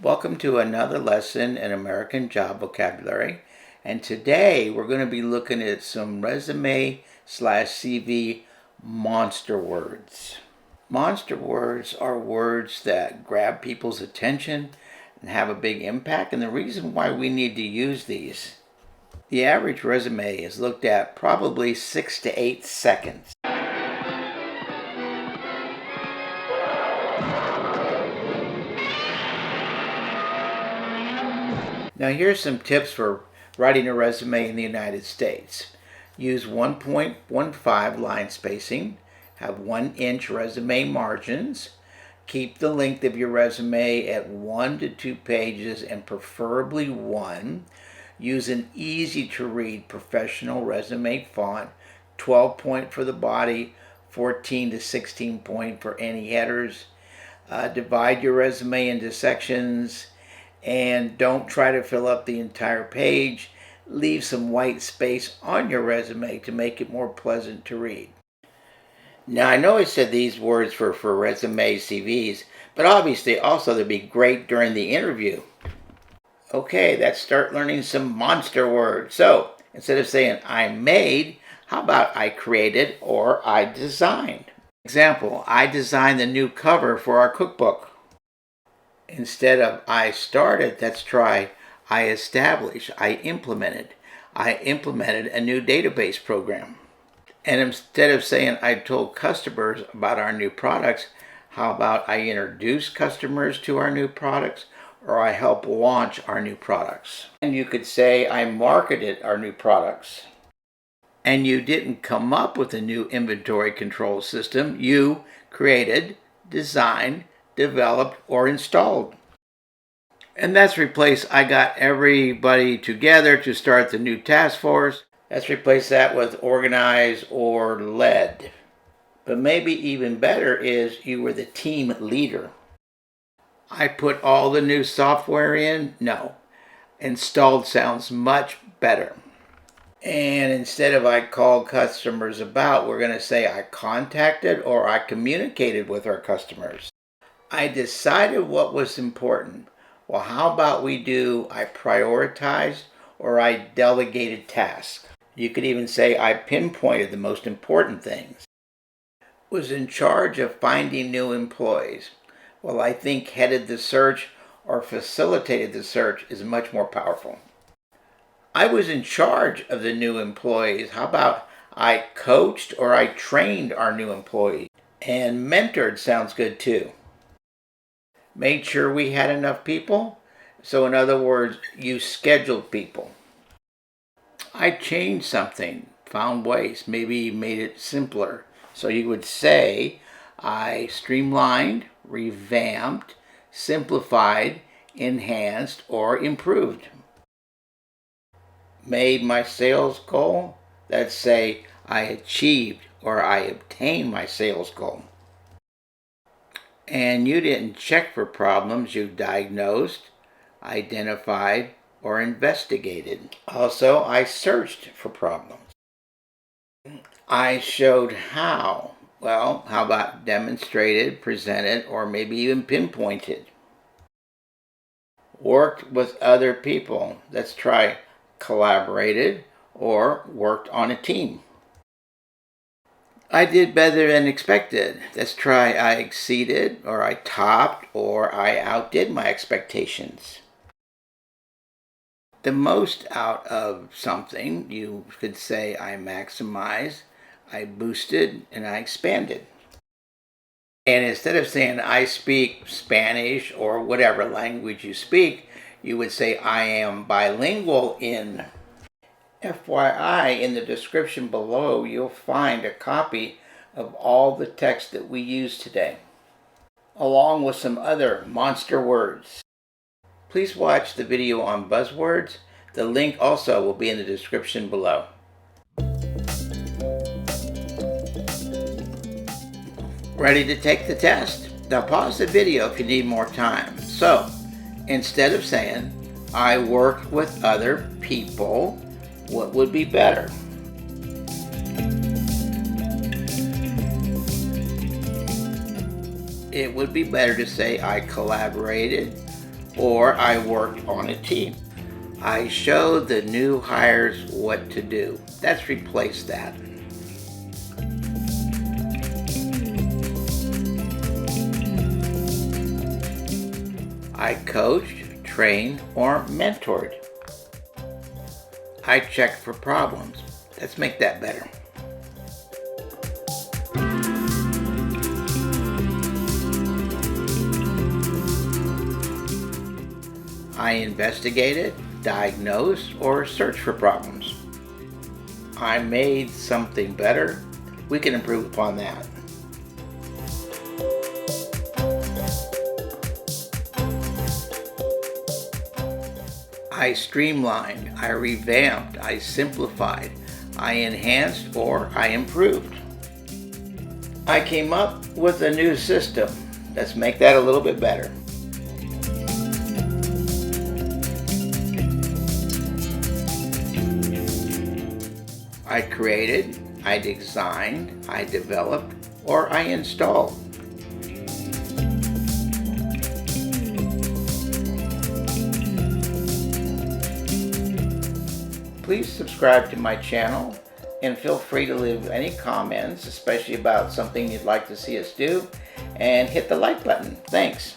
Welcome to another lesson in American Job vocabulary, and today we're going to be looking at some resume/CV monster words. Monster words are words that grab people's attention and have a big impact, and the reason why we need to use these. The average resume is looked at probably 6 to 8 seconds. Now here's some tips for writing a resume in the United States. Use 1.15 line spacing, have 1-inch resume margins, keep the length of your resume at 1 to 2 pages and preferably 1. Use an easy to read professional resume font, 12 point for the body, 14 to 16 point for any headers. Divide your resume into sections. And don't try to fill up the entire page. Leave some white space on your resume to make it more pleasant to read. Now I know I said these words for resume CVs, but obviously also they'd be great during the interview. Okay, let's start learning some monster words. So instead of saying I made, how about I created or I designed? Example, I designed the new cover for our cookbook. Instead of I started, let's try I established, I implemented. I implemented a new database program. And instead of saying I told customers about our new products, how about I introduced customers to our new products, or I helped launch our new products. And you could say I marketed our new products. And you didn't come up with a new inventory control system. You created, designed, developed, or installed. And let's replace I got everybody together to start the new task force. Let's replace that with organized or led. But maybe even better is you were the team leader. I put all the new software in? No. Installed sounds much better. And instead of I called customers about, we're going to say I contacted or I communicated with our customers. I decided what was important. Well, how about we do I prioritized or I delegated tasks? You could even say I pinpointed the most important things. Was in charge of finding new employees. Well, I think headed the search or facilitated the search is much more powerful. I was in charge of the new employees. How about I coached or I trained our new employees? And mentored sounds good too. Made sure we had enough people. So in other words, you scheduled people. I changed something, found ways, maybe made it simpler. So you would say, I streamlined, revamped, simplified, enhanced, or improved. Made my sales goal. Let's say I achieved or I obtained my sales goal. And you didn't check for problems, you diagnosed, identified, or investigated. Also, I searched for problems. I showed how. Well, how about demonstrated, presented, or maybe even pinpointed? Worked with other people. Let's try collaborated or worked on a team. I did better than expected. Let's try I exceeded, or I topped, or I outdid my expectations. The most out of something, you could say I maximized, I boosted, and I expanded. And instead of saying I speak Spanish or whatever language you speak, you would say I am bilingual in. FYI, in the description below, you'll find a copy of all the text that we use today, along with some other monster words. Please watch the video on buzzwords. The link also will be in the description below. Ready to take the test? Now pause the video if you need more time. So, instead of saying, I worked with other people, what would be better? It would be better to say I collaborated or I worked on a team. I show the new hires what to do. Let's replace that. I coached, trained, or mentored. I checked for problems. Let's make that better. I investigated, diagnosed, or searched for problems. I made something better. We can improve upon that. I streamlined, I revamped, I simplified, I enhanced, or I improved. I came up with a new system. Let's make that a little bit better. I created, I designed, I developed, or I installed. Please subscribe to my channel and feel free to leave any comments, especially about something you'd like to see us do, and hit the like button. Thanks.